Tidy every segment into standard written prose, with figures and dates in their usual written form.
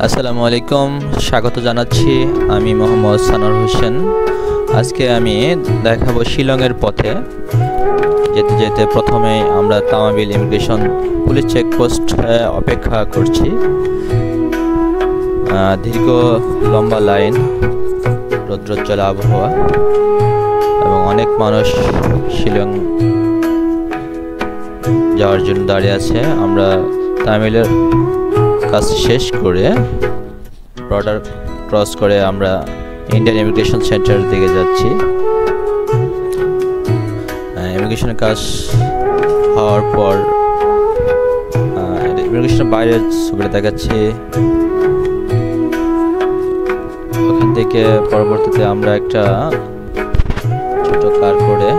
আসসালামু আলাইকুম, স্বাগত জানাচ্ছি। আমি মোহাম্মদ সানোয়ার হোসেন। আজকে আমি দেখাবো শিলংয়ের পথে যেতে যেতে প্রথমে আমরা তামাবিল ইমিগ্রেশন পুলিশ চেকপোস্ট অপেক্ষা করছি। দীর্ঘ লম্বা লাইন, রৌদ্রোজ্জ্বল আবহাওয়া এবং অনেক মানুষ শিলং যাওয়ার জন্য দাঁড়িয়ে আছে। আমরা তামিলের কাজ শেষ করে বর্ডার ক্রস করে আমরা ইন্ডিয়ান ইমিগ্রেশন সেন্টার দিকে যাচ্ছি। ইমিগ্রেশনের কাজ হওয়ার পর ইমিগ্রেশনের বাইরের ছবিটা দেখাচ্ছি। ওখান থেকে পরবর্তীতে আমরা একটা ছোট কার করে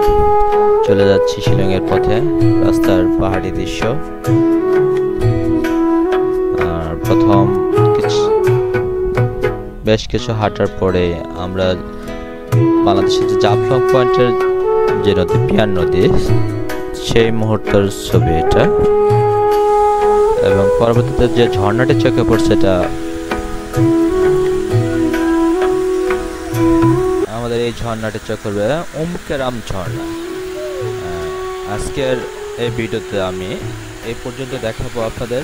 চলে যাচ্ছি শিলংয়ের পথে। রাস্তার পাহাড়ি দৃশ্য। প্রথম বেশ কিছু হাঁটার পরে আমরা বাংলাদেশের যে জাফলং পয়েন্টের যে নদী, পিয়ার নদী, সেই মুহূর্তের ছবি এটা। এবং পরবর্তীতে যে ঝর্ণাটি চোখে পড়ছে, এটা আমাদের এই ঝর্ণাটি চোখে পড়বে উমকেরাম ঝর্ণা। আজকের এই ভিডিওতে আমি এই পর্যন্ত দেখাবো আপনাদের।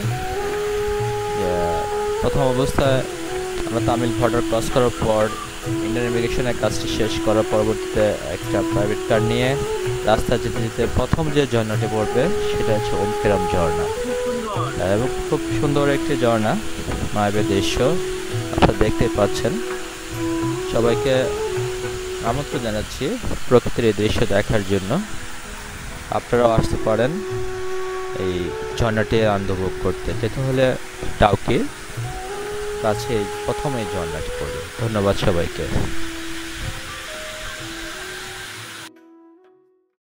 প্রথম অবস্থায় আমরা তামিল বর্ডার ক্রস করার পর ইন্ডিয়ান ইমিগ্রেশনের কাজটি শেষ করার পরবর্তীতে একটা প্রাইভেট কার নিয়ে রাস্তা যেতে যেতে প্রথম যে ঝর্ণাটি পড়বে সেটা হচ্ছে উমকেরাম ঝর্ণা। এবং খুব সুন্দর একটি ঝর্ণা, মায়াবী দৃশ্য আপনারা দেখতে পাচ্ছেন। সবাইকে আমন্ত্রণ জানাচ্ছি প্রকৃতির এই দৃশ্য দেখার জন্য। আপনারাও আসতে পারেন এই ঝর্ণাটি উপভোগ করতে। যেতে হলে টাউকি কাছে প্রথম এই ঝর্ণাটি পড়বে। ধন্যবাদ সবাইকে।